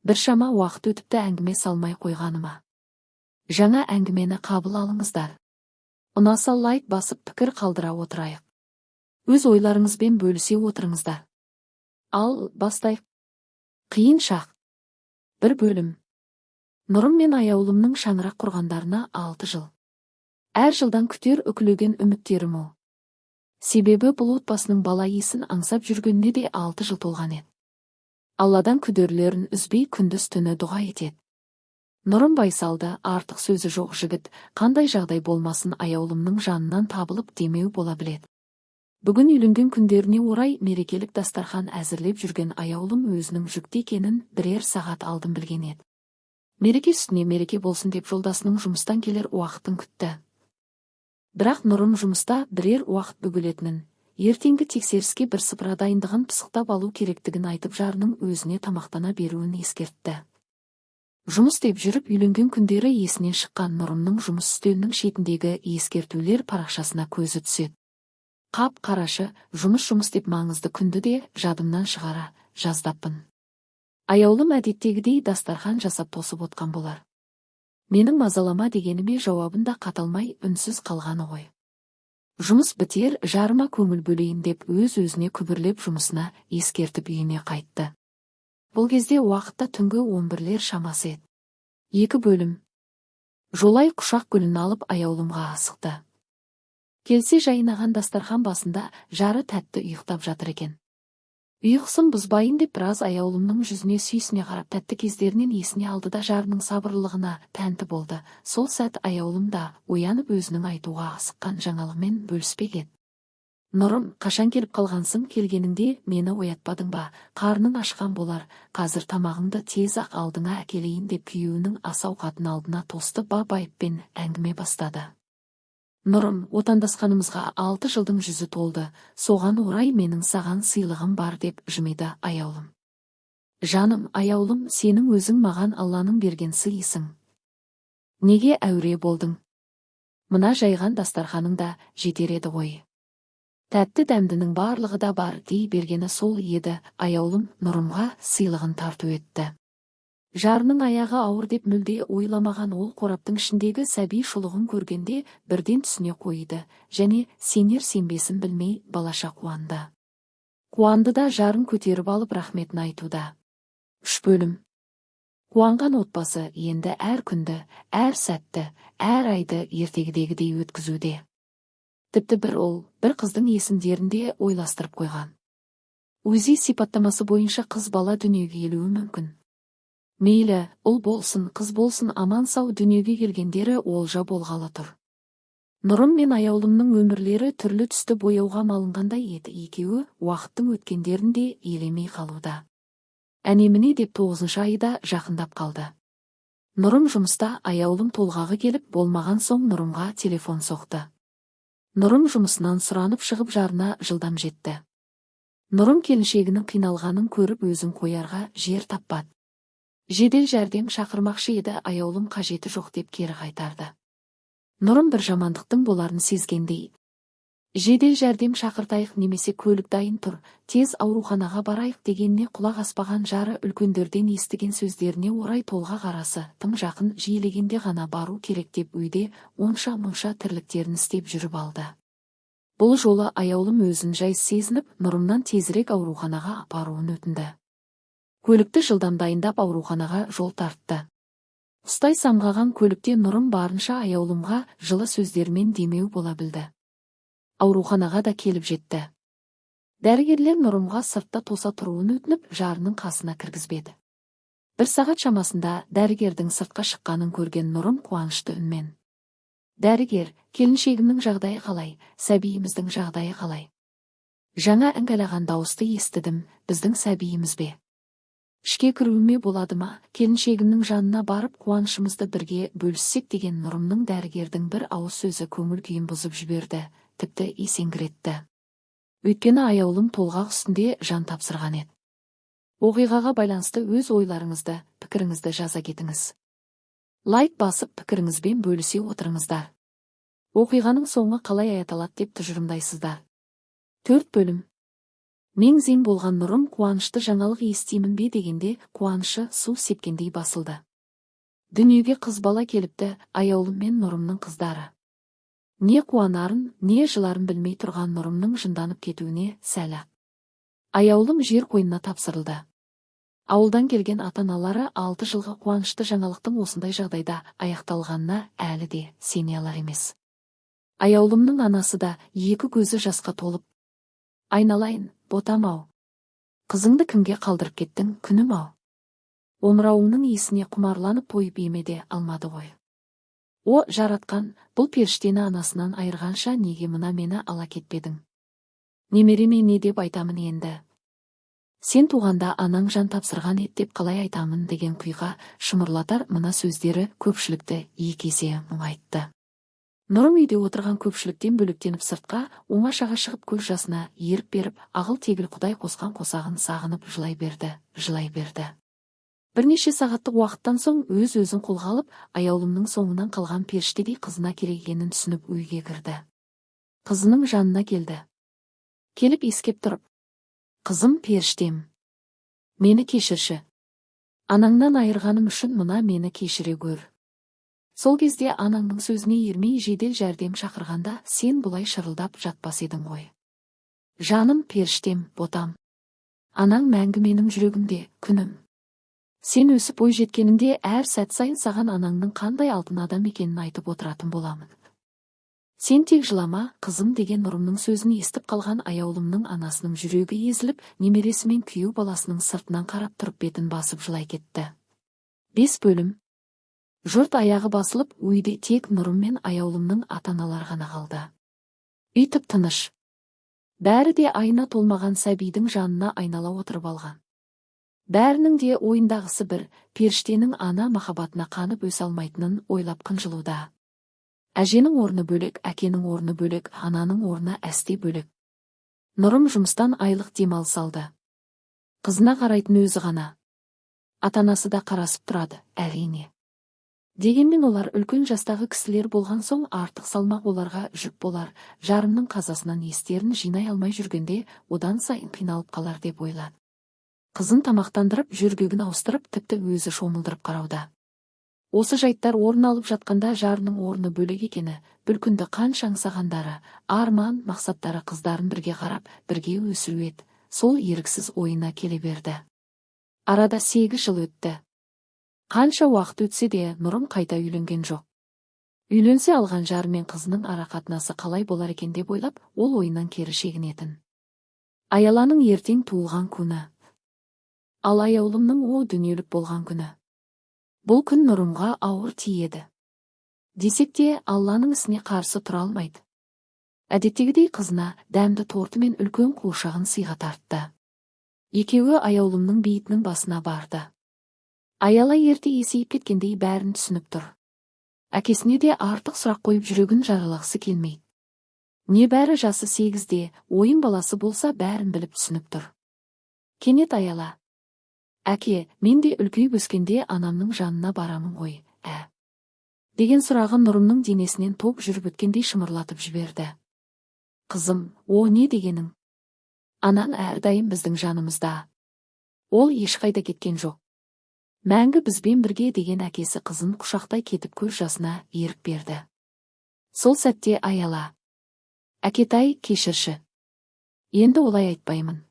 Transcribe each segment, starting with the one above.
Біршама уақыт өтіпті әңгіме салмай қойғаныма. Жаңа әңгімені қабыл алыңыздар. Ұнаса лайк басып пікір қалдыра отырайық. Өз ойларыңызбен бөлісе отырыңыздар. Ал, бастайық. Қиын шақ. Бір бөлім. Нұрым мен аяулымның шаңырақ құрғандарына 6 жыл. Әр жылдан күтер үкілеген үміттерім ол. Себебі бұл отбасының бала есін аңсап жүргеніне де 6 жыл толған еді. Алладан күдерлерін үзбей күндіз түні дұға етеді. Нұрым байсалды, артық сөзі жоқ жігіт, қандай жағдай болмасын аяулымның жанынан табылып демеу бола біледі. Бүгін үйленген күндеріне орай мерекелік дастархан әзірлеп жүрген аяулым өзінің жүкті екенін бірер сағат алдын білген еді. Мереке үстіне мереке болсын деп жолдасының жұмыстан келер уақытын күтті. Бірақ Нұрым жұмыста бірер уақыт бөгелетінін, ертеңгі тексеріске бірсыпыра дайындығын пысықтап алу керектігін айтып жарының өзіне тамақтана беруін ескертті. Жұмыс деп жүріп үйленген күндері есінен шыққан Нұрымның жұмыс үстелінің шетіндегі ескертулер парақшасына көзі түседі. Қап қарашы, жұмыс деп маңызды күнді де жадымнан шығара жаздаппын. Аяулым әдеттегідей дастархан жасап тосып отқан болар. Менің мазалама дегеніме жауабын да қаталмай үнсіз қалғаны ғой. Жұмыс бітер, жарыма көңіл бөлейін деп өз-өзіне күбірлеп жұмысына ескертіп үйіне қайтты. Бұл кезде уақытта түнгі 11-лер шамасы еді. 2 бөлім. Жолай құшақ гүлін алып аяулымға асықты. Келсе жайнаған дастархан басында жары тәтті ұйықтап жатыр екен. Ұйқысын бұзбайын деп біраз аяулымның жүзіне сүйсіне қарап тәтті кездерінен есіне алды да жарының сабырлығына тәнті болды. Сол сәт аяулым да оянып өзінің айтуға асыққан жаңалығымен бөліспек еді. Нұрым, қашан келіп қалғансың, келгеніңде мені оятпадың ба, қарның ашқан болар, қазір тамағыңды тез-ақ алдыңа әкелейін деп күйеуінің ас ауқатын алдына тосты байыппен әңгіме бастады. Нұрым, отандасқанымызға 6 жылдың жүзі толды, соған орай менің саған сыйлығым бар деп жымиды аяулым. Жаным, аяулым, сенің өзің маған Алланың берген сыйысың. Неге әуре болдың? Мына жайған дастарханың да жетер еді ғой. Тәтті дәмдінің барлығы да бар дей бергені сол еді. Аяулым Нұрымға сыйлығын тарту етті. Жарының аяғы ауыр деп мүлде ойламаған ол қораптың ішіндегі сәби шұлығын көргенде бірден түсіне қойды, және сенер-сенбесін білмей балаша қуанды. Қуанды да жарын көтеріп алып рахметін айтуда. 3 бөлім. Қуанған отбасы енді әр күнді, әр сәтті, әр айды ертегідегідей өткізуде. Тіпті бір ұл, бір қыздың есімдерін де ойластырып қойған. Өзі сипаттамасы бойынша қыз бала дүниеге келуі мүмкін. Мейлі, ұл болсын, қыз болсын, аман сау дүниеге келгендері олжа болғалы тұр. Нұрым мен аяулымның өмірлері түрлі түсті бояуға малынғандай еді. Екеуі уақыттың өткендерін де елемей қалуда. Әне-міне деп 9-шы айда жақындап қалды. Нұрым жұмыста, аяулым толғағы келіп болмаған соң Нұрымға телефон соқты. Нұрым жұмысынан сұранып шығып жарына жылдам жетті. Нұрым келіншегінің қиналғанын көріп өзін қоярға жер таппады. Жедел жәрдем шақырмақшы еді, аяулым қажеті жоқ деп кері қайтарды. Нұрым бір жамандықтың боларын сезгендей. Жедел жәрдем шақыртайық немесе көлік дайын тұр, тез ауруханаға барайық дегеніне құлақ аспаған жары үлкендерден естіген сөздеріне орай толғақ арасы тым жақын жиілегенде ғана бару керек деп үйде онша-мұнша тірліктерін істеп жүріп алды. Бұл жолы аяулым өзін жай сезініп, Нұрымнан тезірек ауруханаға апаруын өтінді. Көлікті жылдам дайындап ауруханаға жол тартты. Ұстай самғаған көлікте Нұрым барынша аяулымға жылы сөздермен демеу бола білді. Ауруханаға да келіп жетті. Дәрігерлер Нұрымға сыртта тоса тұруын өтініп, жарының қасына кіргізбеді. 1 сағат шамасында дәрігердің сыртқа шыққанын көрген Нұрым қуанышты үнмен. Дәрігер, келіншегімнің жағдайы қалай, сәбиіміздің жағдайы қалай? Жаңа іңгәлаған дауысты естідім, біздің сәбиіміз бе? Ішке кіруіме болады ма? Келіншегімнің жанына барып қуанышымызды бірге бөліссек деген Нұрымның дәрігердің бір ауыз сөзі көңіл күйін бұзып жіберді, тіпті есеңгіретті. Өйткені аяулым толғақ үстінде жан тапсырған еді. Оқиғаға байланысты өз ойларыңызды, пікіріңізді жаза кетіңіз. Лайк басып пікіріңізбен бөлісе отырыңыздар. Оқиғаның соңы қалай аяқталады деп тұжырымдайсыздар. 4 бөлім. Мең-зең болған Нұрым қуанышты жаңалық естимін бе дегенде, қуанышы су сепкендей басылды. Дүниеге қыз бала келіпті, аяулым мен Нұрымның қыздары. Не қуанарын, не жыларын білмей тұрған Нұрымның жынданып кетуіне сәл-ақ. Аяулым жер қойнына тапсырылды. Ауылдан келген ата-аналары 6 жылғы қуанышты жаңалықтың осындай жағдайда аяқталғанына әлі де сене алар емес. Аяулымның анасы да екі көзі жасқа толып: "Айналайын, ботам-ау. Қызыңды кімге қалдырып кеттің, күнім-ау. Омырауыңның иісіне құмарланып тойып емеде алмады ғой. О, жаратқан, бұл періштені анасынан айырғанша неге мына мені ала кетпедің? Немереме не деп айтамын енді? Сен туғанда анаң жан тапсырған ет деп қалай айтамын?" деген күйға шымырлатар мына сөздері көпшілікті екі есе мұңайтты. Нұрым үйде отырған көпшіліктен бөлектеніп сыртқа, оңашаға шығып көз жасына еріп беріп, ағыл-тегіл Құдай қосқан қосағын сағынып жылай берді. Бірнеше сағаттық уақыттан соң өз-өзін қолға алып, аяулымның соңынан қалған періштедей қызына керегенін түсініп үйге кірді. Қызының жанына келді. Келіп ескеп тұрып: "Қызым, періштем, мені кешірші. Анаңнан айырғаным үшін мына мені кешіре көр. Сол кезде анаңның сөзіне ермей жедел жәрдем шақырғанда сен бұлай шырылдап жатпас едің ғой. Жаным, періштем, ботам. Анаң мәңгі менің жүрегімде, күнім. Сен өсіп ой жеткеніңде әр сәт сайын саған анаңның қандай алтын адам екенін айтып отыратын боламын. Сен тек жылама, қызым" деген Нұрымның сөзін естіп қалған аяулымның анасының жүрегі езіліп, немересі мен күйеу баласының сыртынан қарап тұрып бетін басып жылай кетті. 5 бөлім. Жұрт аяғы басылып, үйде тек Нұрым мен аяулымның ата-аналары ғана қалды. Үй тып-тыныш. Бәрі де айына толмаған сәбидің жанына айнала отырып алған. Бәрінің де ойындағысы бір, періштенің ана махаббатына қанып өсе алмайтынын ойлап қынжылуда. Әженің орны бөлек, әкенің орны бөлек, ананың орны әсте бөлек. Нұрым жұмыстан айлық демалыс алды. Қызына қарайтын өзі ғана. Ата-анасы да қарасып тұрады, әрине. Дегенмен олар үлкен жастағы кісілер болған соң артық салмақ оларға жүк болар, жарымның қазасынан естерін жинай алмай жүргенде одан сайын қиналып қалар деп ойлады. Қызын тамақтандырып, жүргегін ауыстырып, тіпті өзі шомылдырып қарауда. Осы жайттар орын алып жатқанда жарының орны бөлек екені, бір күнді қанша аңсағандары, арман, мақсаттары қыздарын бірге қарап, бірге өсіру еді, сол еріксіз ойына келе берді. Арада 8 жыл өтті. Қанша уақыт өтсе де Нұрым қайта үйленген жоқ. Үйленсе алған жары мен қызының ара қатынасы қалай болар екен деп ойлап, ол ойынан кері шегінетін. Аяланың ертең туылған күні. Ал аяулымның о дүниелік болған күні. Бұл күн Нұрымға ауыр тиеді. Десек те Алланың ісіне қарсы тұра алмайды. Әдеттегідей қызына дәмді торты мен үлкен қуыршағын сыйға тартты. Екеуі аяулымның бейітінің басына барды. Аяла ерте есейіп кеткендей бәрін түсініп тұр. Әкесіне де артық сұрақ қойып жүрегін жаралағысы келмейді. Небәрі жасы 8-де, ойын баласы болса бәрін біліп түсініп тұр. Кенет Аяла: "Әке, мен де үлкейіп өскенде анамның жанына барамын ғой, деген сұрағын Нұрымның денесінен топ жүріп өткендей шымырлатып жіберді. "Қызым, о не дегенің? Анаң әрдайым біздің жанымызда. Ол ешқайда кеткен жоқ. Мәңгі бізбен бірге" деген әкесі қызын құшақтай кетіп көз жасына ерік берді. Сол сәтте Аяла: "Әкетай, кешірші. Енді олай айтпаймын.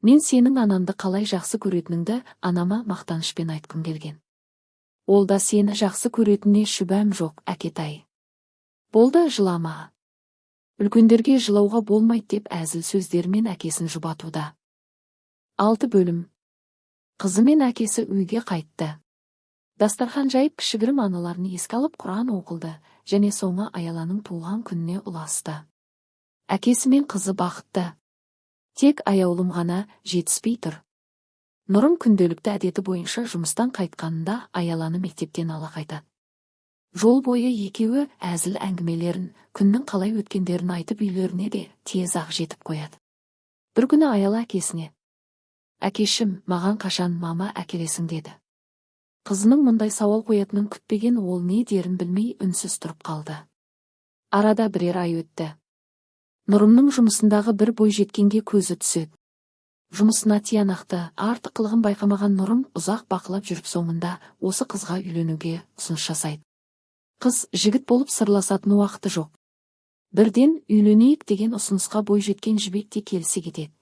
Мен сенің анамды қалай жақсы көретініңді анама мақтанышпен айтқым келген. Ол да сені жақсы көретініне шүбәм жоқ, әкетай. Болды, жылама. Үлкендерге жылауға болмайды" деп әзіл сөздермен әкесін жұбатуда. 6 бөлім. Қызы мен әкесі үйге қайтты. Дастархан жайып кішігірім аналарын еске алып Құран оқылды, және соңы Аяланың туылған күніне ұласты. Әкесі мен қызы бақытты. Тек аяулым ғана жетіспей тұр. Нұрым күнделікті әдеті бойынша жұмыстан қайтқанында Аяланы мектептен ала қайтады. Жол бойы екеуі әзіл әңгімелерін, күннің қалай өткендерін айтып үйлеріне де тез-ақ жетіп қояды. Бір күні Аяла әкесіне: "Әкешім, маған қашан мама әкелесің?" деді. Қызының мұндай сауал қоятынын күтпеген ол не дерін білмей үнсіз тұрып қалды. Арада бірер ай өтті. Нұрымның жұмысындағы бір бой жеткенге көзі түседі. Жұмысына тиянақты, артықлығын байқамаған Нұрым ұзақ бақылап жүріп соңында осы қызға үйленуге ұсыныс жасайды. Қыз жігіт болып сырласатын уақыты жоқ. Бірден үйленейік деген ұсынысқа бой жеткен Жібек те келісе кетеді.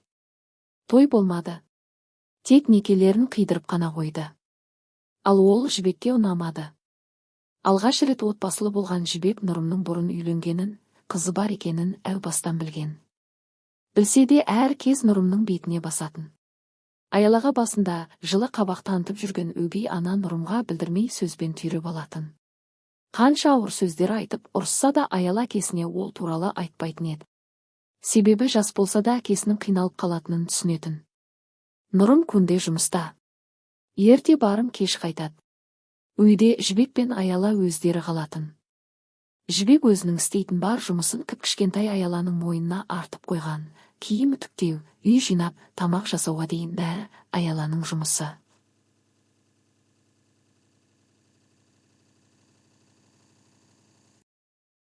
Той болмады. Тек некелерін қидырып қана қойды. Ал ол Жібекке ұнамады. Алғаш рет отбасылы болған Жібек Нұрымның бұрын үйленгенін, қызы бар екенін әу бастан білген. Білсе де әр кез Нұрымның бетіне басатын. Аялаға басында жылы қабақ танытып жүрген өгей ана Нұрымға білдірмей сөзбен түйреп алатын. Қанша ауыр сөздер айтып, ұрысса да Аяла әкесіне ол туралы айтпайтын еді. Себебі жас болса да әкесінің қиналып қалатынын түсінетін. Нұрым күнде жұмыста. Ерте барым кеш қайтады. Үйде Жібек пен Аяла өздері қалатын. Жібек өзінің істейтін бар жұмысын кіп-кішкентай Аяланың мойнына артып қойған. Киім үтіктеу, үй жинап, тамақ жасауға дейін бәрі Аяланың жұмысы.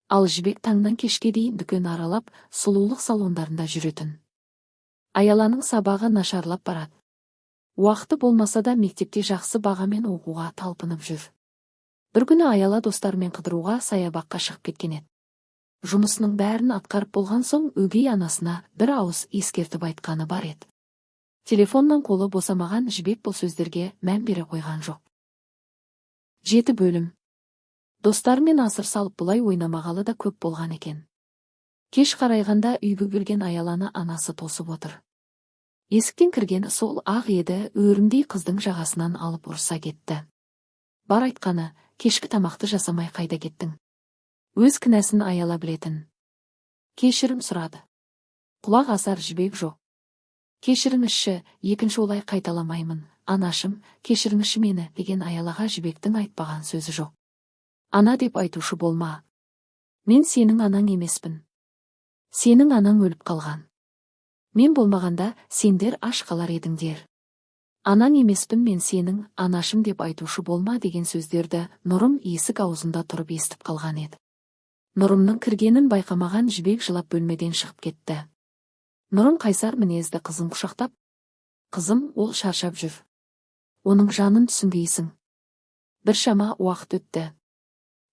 Ал Жібек таңнан кешке дейін дүкен аралап, сұлулық салондарында жүретін. Аяланың сабағы нашарлап барады. Уақыты болмаса да мектепте жақсы бағамен оқуға талпынып жүр. Бір күні Аяла достарымен қыдыруға саябаққа шығып кеткен еді. Жұмысының бәрін атқарып болған соң өгей анасына бір ауыз ескертіп айтқаны бар еді. Телефоннан қолы босамаған Жібек бұл сөздерге мән бере қойған жоқ. 7 бөлім. Достарымен асыр салып бұлай ойнамағалы да көп болған екен. Кеш қарайғанда үйге келген Аяланы анасы тосып отыр. Есіктен кіргені сол ақ еді, өрімдей қыздың жағасынан алып ұрса кетті. Бар айтқаны, кешкі тамақты жасамай қайда кеттің? Өз кінәсін Аяла білетін. Кешірім сұрады. Құлақ асар Жібек жоқ. Кешіріңізші, екінші олай қайталамаймын. Анашым, кешіріңізші мені деген Аялаға Жібектің айтпаған сөзі жоқ. Ана деп айтушы болма. Мен сенің анаң емеспін. Сенің анаң өліп қалған. Мен болмағанда сендер аш қалар едіңдер. Анаң емеспін мен сенің, анашым деп айтушы болма деген сөздерді Нұрым есік аузында тұрып естіп қалған еді. Нұрымның кіргенін байқамаған Жібек жылап бөлмеден шығып кетті. Нұрым қайсар мінезді қызын құшақтап, қызым, ол шаршап жүр. Оның жанын түсінбейсің. Біршама уақыт өтті.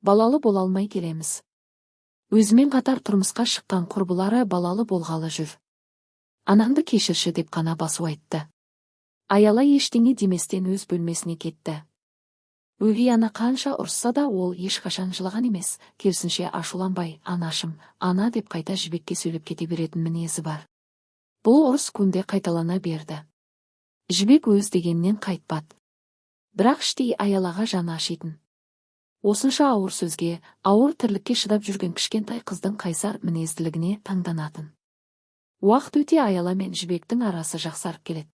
Балалы бола алмай келеміз. Өзімен қатар тұрмысқа шыққан құрбылары балалы болғалы жүр. Анаңды кешірші деп қана басу айтты. Аяла ештеңе деместен өз бөлмесіне кетті. Өгей ана қанша ұрысса да ол ешқашан жылаған емес, керісінше ашуланбай, анашым, ана деп қайта Жібекке сөйлеп кете беретін мінезі бар. Бұл ұрыс күнде қайталана берді. Жібек өз дегеннен қайтпады. Бірақ іштей Аялаға жаны ашитын. Осынша ауыр сөзге, ауыр тірлікке шыдап жүрген кішкентай қыздың қайсар мінезділігіне таңданатын. Уақыт өте Аяла мен Жібектің арасы жақсарып келеді.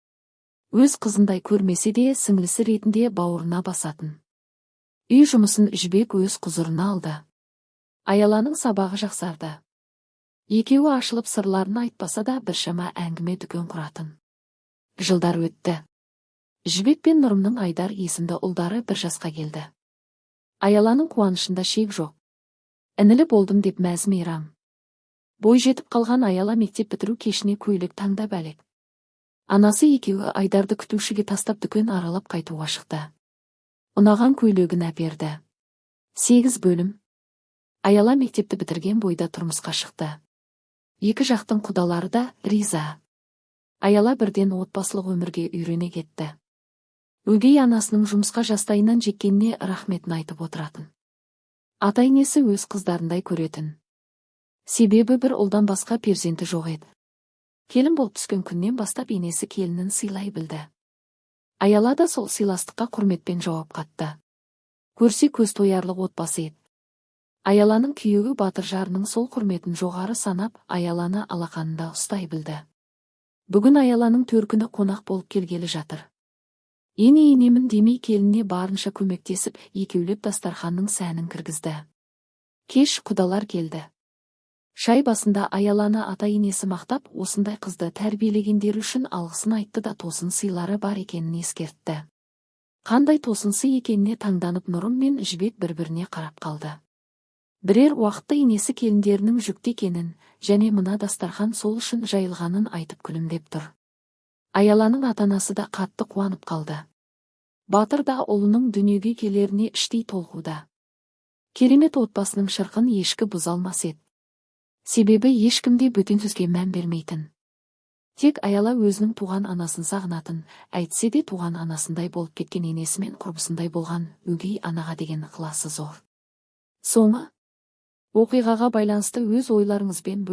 Өз қызындай көрмесе де сіңлісі ретінде бауырына басатын. Үй жұмысын Жібек өз құзырына алды. Аяланың сабағы жақсарды. Екеуі ашылып сырларын айтпаса да біршама әңгіме дүкен құратын. Жылдар өтті. Жібек пен Нұрымның Айдар есімді ұлдары бір жасқа келді. Аяланың қуанышында шек жоқ. Інілі болдым деп мәз мейрам. Бой жетіп қалған Аяла мектеп бітіру кешіне көйлек таңдап әлек. Анасы екеуі Айдарды күтушіге тастап дүкен аралап қайтуға шықты. Ұнаған көйлегін әперді. 8 бөлім. Аяла мектепті бітірген бойда тұрмысқа шықты. Екі жақтың құдалары да риза. Аяла бірден отбасылық өмірге үйрене кетті. Өгей анасының жұмысқа жастайынан жеккеніне рахметін айтып отыратын. Ата-енесі өз қыздарындай көретін. Себебі бір ұлдан басқа перзенті жоқ еді. Келін болып түскен күннен бастап енесі келінін сыйлай білді. Аяла да сол сыйластыққа құрметпен жауап қатты. Көрсе көз тоярлық отбасы еді. Аяланың күйеуі батыр жарының сол құрметін жоғары санап, Аяланы алақанында ұстай білді. Бүгін Аяланың төркіні қонақ болып келгелі жатыр. Ене-енемін демей келініне барынша көмектесіп, екеулеп дастарханның сәнін кіргізді. Кеш құдалар келді. Шай басында Аяланы ата-енесі мақтап, осындай қызды тәрбиелегендері үшін алғысын айтты да тосын сыйлары бар екенін ескертті. Қандай тосынсы екеніне таңданып Нұрым мен Жібек бір-біріне қарап қалды. Бірер уақытта енесі келіндерінің жүкті екенін және мына дастархан сол үшін жайылғанын айтып күлімдеп тұр. Аяланың ата-анасы да қатты қуанып қалды. Батыр да ұлының дүниеге келеріне іштей толқуда. Керемет отбасының шырқын ешкі бұза алмас еді. Себебі ешкімде бөтен сөзге мән бермейтін. Тек Аяла өзінің туған анасын сағынатын, әйтсе де туған анасындай болып кеткен енесі мен құрбысындай болған өгей анаға деген ықыласы зор. Соңы оқиғаға байланысты өз ойларыңызбен